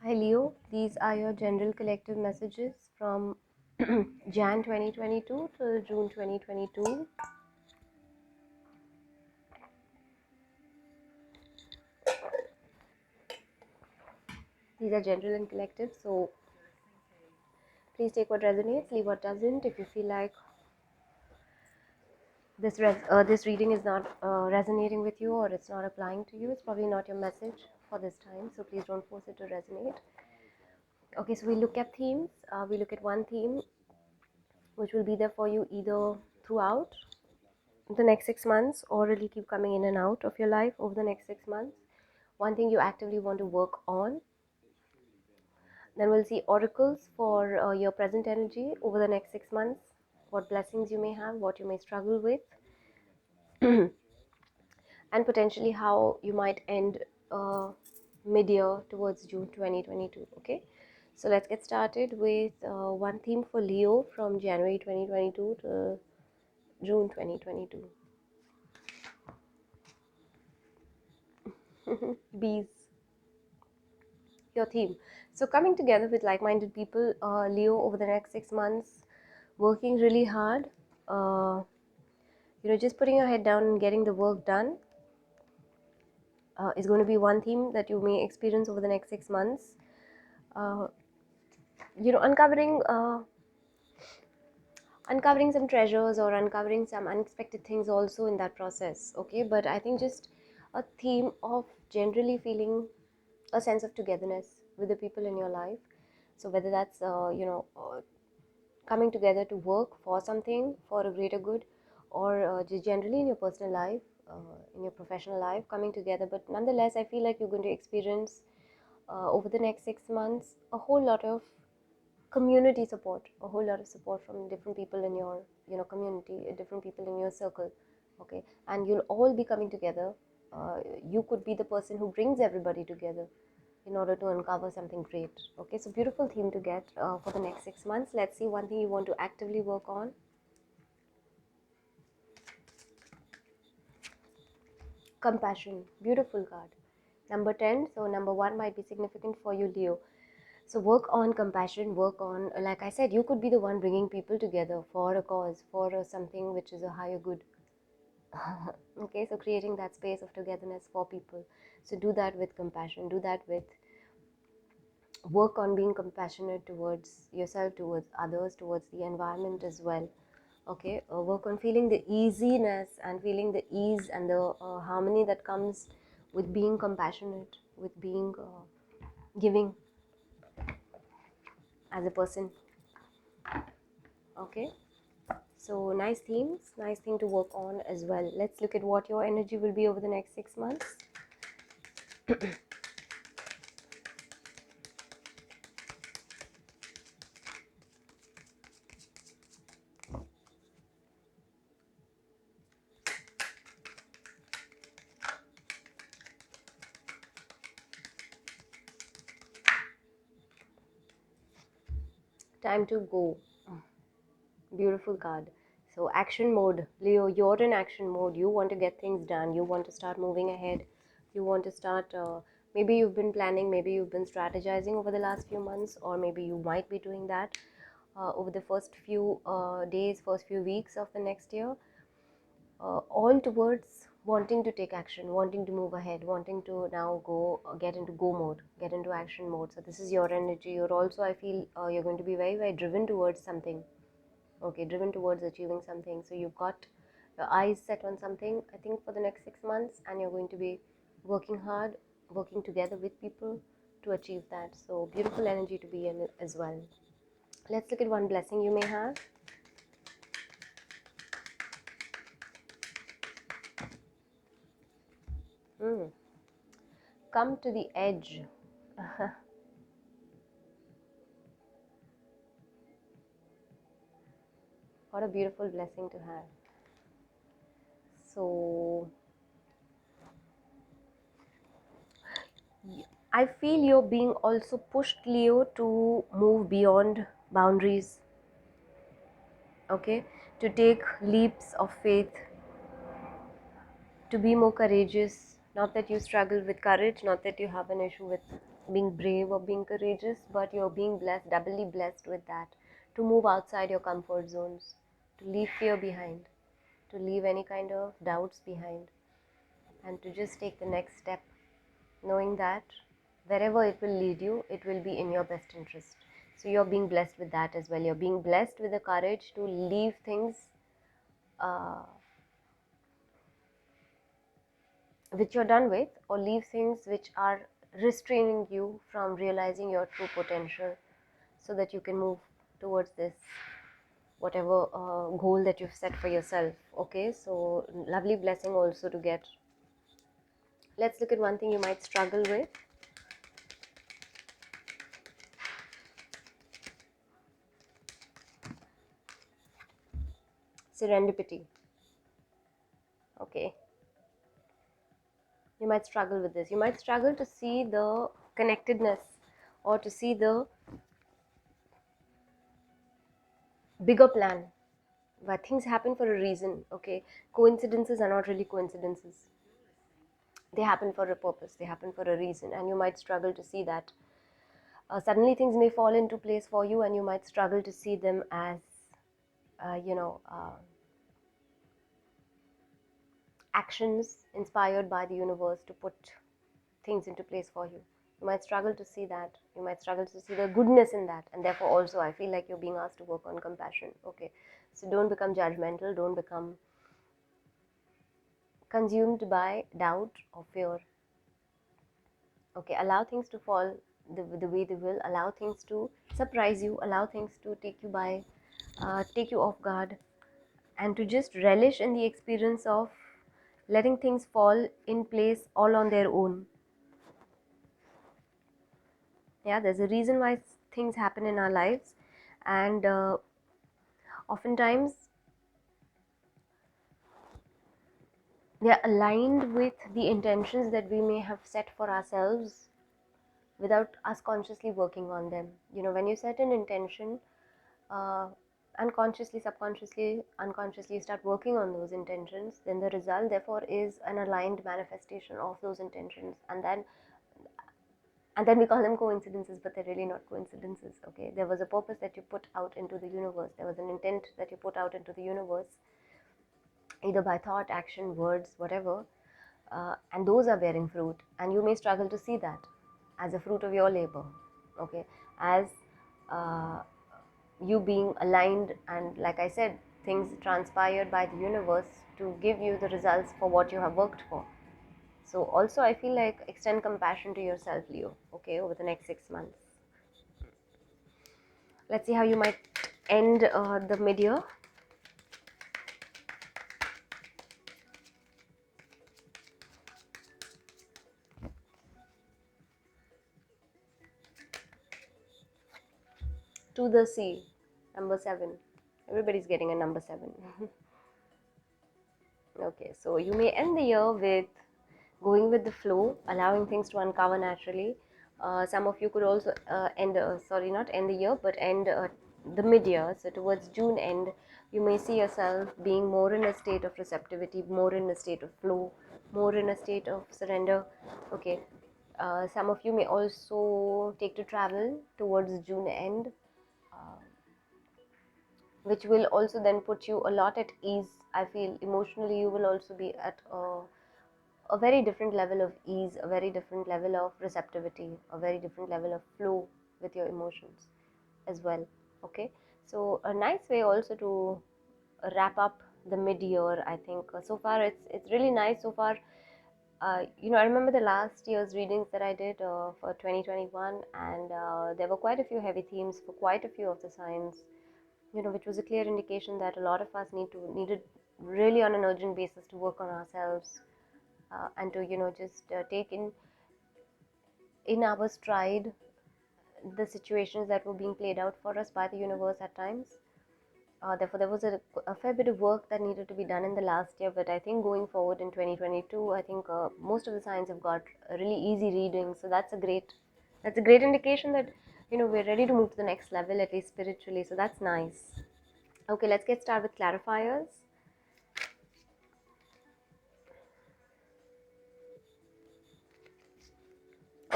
Hi Leo, these are your general collective messages from Jan 2022 to June 2022. These are general and collective, so please take what resonates, leave what doesn't. If you feel like this reading is not resonating with you or it's not applying to you, it's probably not your message for this time, so please don't force it to resonate. Okay, so we look at themes. We look at one theme which will be there for you either throughout the next 6 months, or it'll keep coming in and out of your life over the next 6 months. One thing you actively want to work on. Then we'll see oracles for your present energy over the next 6 months, what blessings you may have, what you may struggle with, and potentially how you might end mid-year towards June 2022. Okay, so let's get started with one theme for Leo from January 2022 to June 2022. Bees, your theme. So coming together with like-minded people, Leo, over the next 6 months, working really hard, just putting your head down and getting the work done is going to be one theme that you may experience over the next 6 months. Uncovering some treasures or uncovering some unexpected things also in that process. Okay, but I think just a theme of generally feeling a sense of togetherness with the people in your life. So whether that's coming together to work for something, for a greater good, or just generally in your personal life, in your professional life, coming together. But nonetheless, I feel like you're going to experience over the next 6 months a whole lot of community support, a whole lot of support from different people in your community, different people in your circle. Okay, and you'll all be coming together. You could be the person who brings everybody together in order to uncover something great. Okay, so beautiful theme to get for the next 6 months. Let's see one thing you want to actively work on. Compassion, beautiful card. Number 10. So number 1 might be significant for you, Leo. So work on compassion, work on, like I said, you could be the one bringing people together for a cause, for something which is a higher good. Okay, so creating that space of togetherness for people. So do that with compassion, do that with work on being compassionate towards yourself, towards others, towards the environment as well. Okay, work on feeling the easiness and feeling the ease and the harmony that comes with being compassionate, with being giving as a person. Okay, so nice themes, nice thing to work on as well. Let's look at what your energy will be over the next 6 months. Time to go. Beautiful card. So action mode, Leo, you're in action mode. You want to get things done, you want to start moving ahead, you want to start maybe you've been planning, maybe you've been strategizing over the last few months, or maybe you might be doing that over the first few days, first few weeks of the next year, all towards wanting to take action, wanting to move ahead, wanting to now go get into go mode, get into action mode. So this is your energy. You're also, I feel, you're going to be very, very driven towards something. Okay, driven towards achieving something. So you've got your eyes set on something, I think, for the next 6 months, and you're going to be working hard, working together with people to achieve that. So beautiful energy to be in as well. Let's look at one blessing you may have. Come to the edge. What a beautiful blessing to have. So I feel you're being also pushed, Leo, to move beyond boundaries. Okay, to take leaps of faith, to be more courageous, Not that you struggle with courage, not that you have an issue with being brave or being courageous, but you're being blessed, doubly blessed with that, to move outside your comfort zones, to leave fear behind, to leave any kind of doubts behind, and to just take the next step, knowing that wherever it will lead you, it will be in your best interest. So you're being blessed with that as well. You're being blessed with the courage to leave things uh, which you're done with, or leave things which are restraining you from realizing your true potential, so that you can move towards this whatever goal that you've set for yourself. Okay, so lovely blessing also to get. Let's look at one thing you might struggle with. Serendipity. Okay, you might struggle with this. You might struggle to see the connectedness, or to see the bigger plan, where things happen for a reason. Okay, coincidences are not really coincidences. They happen for a purpose, they happen for a reason, and you might struggle to see that. Suddenly things may fall into place for you, and you might struggle to see them as you know, actions inspired by the universe to put things into place for you. You might struggle to see that. You might struggle to see the goodness in that, and therefore also I feel like you're being asked to work on compassion. Okay, so don't become judgmental, don't become consumed by doubt or fear. Okay, allow things to fall the way they will. Allow things to surprise you, allow things to take you off guard, and to just relish in the experience of letting things fall in place all on their own. Yeah, there's a reason why things happen in our lives, and oftentimes they are aligned with the intentions that we may have set for ourselves without us consciously working on them. You know, when you set an intention, uh, unconsciously, subconsciously, unconsciously, you start working on those intentions, then the result therefore is an aligned manifestation of those intentions. And then we call them coincidences, but they're really not coincidences. Okay, there was a purpose that you put out into the universe, there was an intent that you put out into the universe, either by thought, action, words, whatever, and those are bearing fruit, and you may struggle to see that as a fruit of your labor. Okay, as uh, you being aligned, and like I said, things transpired by the universe to give you the results for what you have worked for. So also I feel like extend compassion to yourself, Leo, okay, over the next 6 months. Let's see how you might end the mid-year. To the sea, number 7. Everybody's getting a number 7. Okay, so you may end the year with going with the flow, allowing things to uncover naturally. Some of you could also not end the year, but end the mid-year. So towards June end, you may see yourself being more in a state of receptivity, more in a state of flow, more in a state of surrender. Okay, some of you may also take to travel towards June end, which will also then put you a lot at ease. I feel emotionally you will also be at a very different level of ease, a very different level of receptivity, a very different level of flow with your emotions as well. Okay, so a nice way also to wrap up the mid-year. I think so far it's really nice so far. I remember the last year's readings that I did for 2021, and there were quite a few heavy themes for quite a few of the signs, which was a clear indication that a lot of us needed really on an urgent basis to work on ourselves, and to just take in our stride the situations that were being played out for us by the universe at times. Therefore, there was a fair bit of work that needed to be done in the last year, but I think going forward in 2022, I think most of the signs have got a really easy reading. So that's a great indication that we're ready to move to the next level, at least spiritually. So that's nice. Okay, let's get started with clarifiers.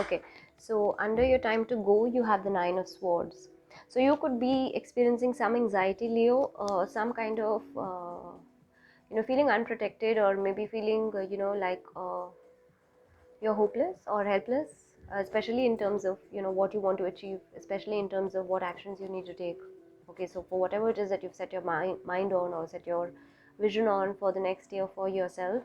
Okay, so under your time to go, you have the Nine of Swords. So you could be experiencing some anxiety, Leo, some kind of feeling unprotected, or maybe feeling like you're hopeless or helpless, especially in terms of what you want to achieve, especially in terms of what actions you need to take. Okay, so for whatever it is that you've set your mind on, or set your vision on for the next year for yourself,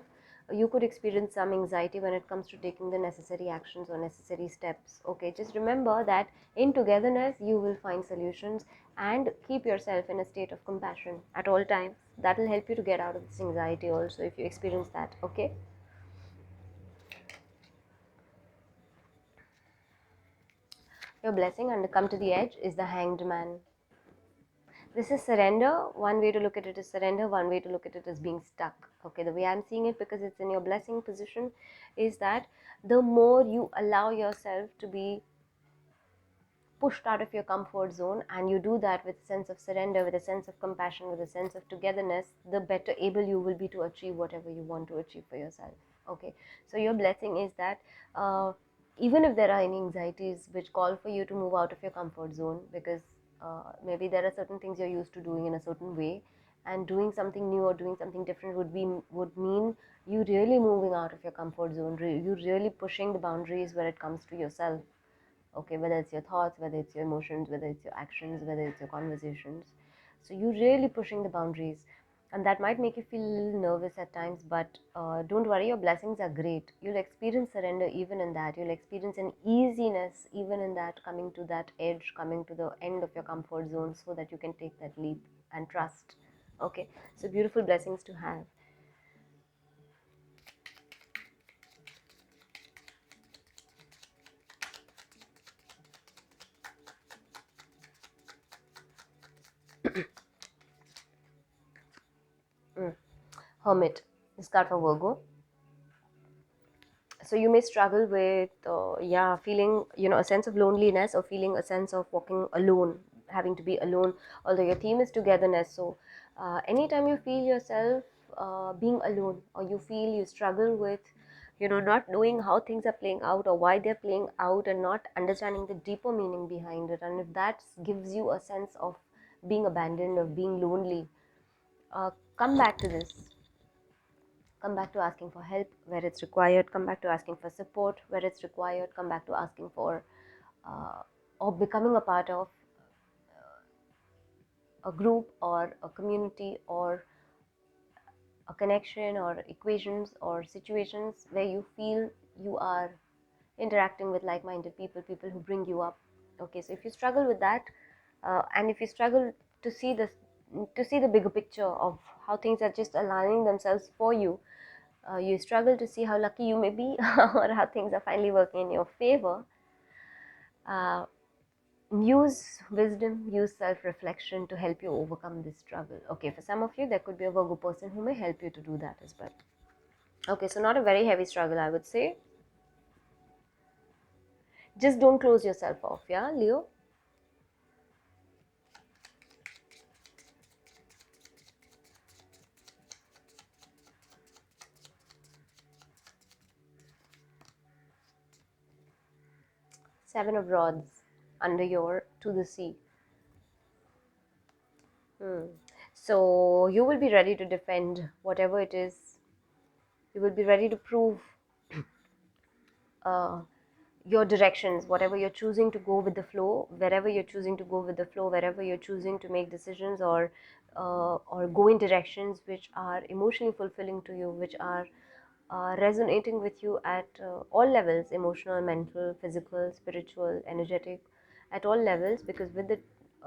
you could experience some anxiety when it comes to taking the necessary actions or necessary steps. Okay, just remember that in togetherness you will find solutions, and keep yourself in a state of compassion at all times. That will help you to get out of this anxiety also, if you experience that. Okay. Your blessing and come to the edge is the Hanged Man. This is surrender. One way to look at it is surrender. One way to look at it is being stuck. Okay, the way I'm seeing it, because it's in your blessing position, is that the more you allow yourself to be pushed out of your comfort zone, and you do that with a sense of surrender, with a sense of compassion, with a sense of togetherness, the better able you will be to achieve whatever you want to achieve for yourself. Okay, so your blessing is that even if there are any anxieties which call for you to move out of your comfort zone, because maybe there are certain things you're used to doing in a certain way, and doing something new or doing something different would mean you really moving out of your comfort zone, you really pushing the boundaries where it comes to yourself. Okay, whether it's your thoughts, whether it's your emotions, whether it's your actions, whether it's your conversations. So you're really pushing the boundaries, and that might make you feel a little nervous at times, but don't worry, your blessings are great. You'll experience surrender even in that. You'll experience an easiness even in that, coming to that edge, coming to the end of your comfort zone, so that you can take that leap and trust. Okay, so beautiful blessings to have. Hermit, this card for Virgo. So you may struggle with feeling a sense of loneliness, or feeling a sense of walking alone, having to be alone, although your theme is togetherness. So anytime you feel yourself being alone, or you feel you struggle with not knowing how things are playing out, or why they're playing out, and not understanding the deeper meaning behind it, and if that gives you a sense of being abandoned, of being lonely, come back to this. Come back to asking for help where it's required. Come back to asking for support where it's required. Come back to asking for or becoming a part of a group or a community, or a connection, or equations, or situations where you feel you are interacting with like-minded people, people who bring you up. Okay, so if you struggle with that, and if you struggle to see this, to see the bigger picture of how things are just aligning themselves for you, you struggle to see how lucky you may be, or how things are finally working in your favor, uh, use wisdom, use self-reflection to help you overcome this struggle. Okay, for some of you, there could be a Virgo person who may help you to do that as well. Okay, so not a very heavy struggle, I would say. Just don't close yourself off, yeah, Leo? Seven of Rods under your to the sea. So you will be ready to defend whatever it is. You will be ready to prove uh, your directions, whatever you're choosing to go with the flow, wherever you're choosing to go with the flow, wherever you're choosing to make decisions, or go in directions which are emotionally fulfilling to you, which are resonating with you at all levels: emotional, mental, physical, spiritual, energetic, at all levels. Because with the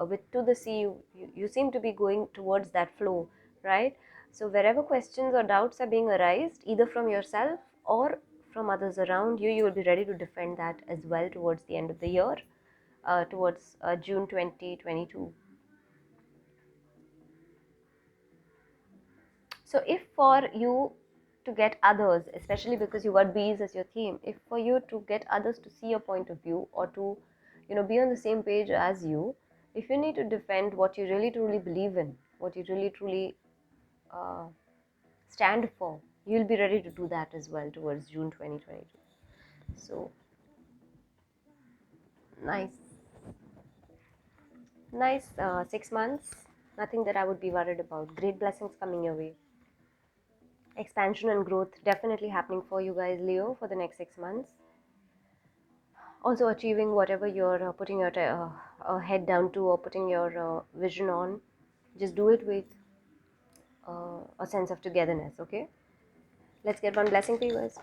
with to the sea, you seem to be going towards that flow, right? So wherever questions or doubts are being arised, either from yourself or from others around you, you will be ready to defend that as well towards the end of the year, towards June 2022. So if for you to get others, especially because you got bees as your theme, if for you to get others to see your point of view, or to be on the same page as you, if you need to defend what you really truly believe in, what you really truly uh, stand for, you'll be ready to do that as well towards June 2022. So Nice. Nice 6 months. Nothing that I would be worried about. Great blessings coming your way. Expansion and growth definitely happening for you guys, Leo, for the next 6 months. Also achieving whatever you're putting your head down to, or putting your vision on. Just do it with a sense of togetherness, okay? Let's get one blessing for you guys.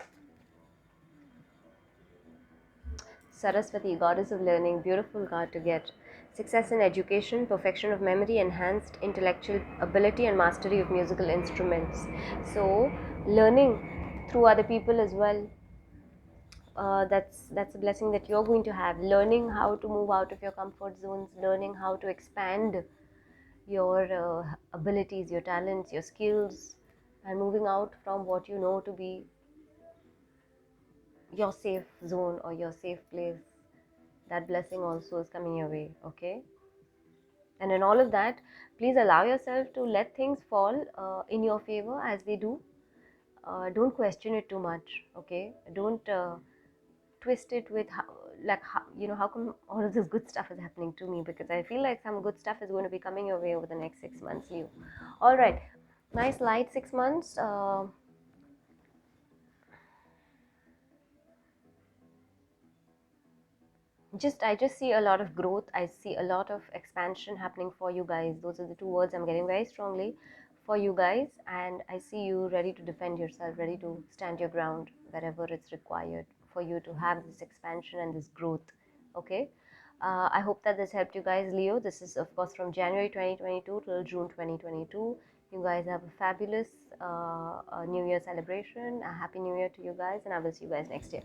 Saraswati, goddess of learning, beautiful card to get. Success in education, perfection of memory, enhanced intellectual ability, and mastery of musical instruments. So, learning through other people as well. That's a blessing that you're going to have. Learning how to move out of your comfort zones, learning how to expand your abilities, your talents, your skills, and moving out from what you know to be your safe zone or your safe place. That blessing also is coming your way, okay? And in all of that, please allow yourself to let things fall in your favor as they do. Don't question it too much, okay? Don't twist it with how, like how, how come all of this good stuff is happening to me, because I feel like some good stuff is going to be coming your way over the next 6 months, you. All right, nice light 6 months. I just see a lot of growth. I see a lot of expansion happening for you guys. Those are the two words I'm getting very strongly for you guys. And I see you ready to defend yourself, ready to stand your ground wherever it's required for you to have this expansion and this growth. Okay. I hope that this helped you guys, Leo. This is, of course, from January 2022 till June 2022. You guys have a fabulous New Year celebration. A happy New Year to you guys, and I will see you guys next year.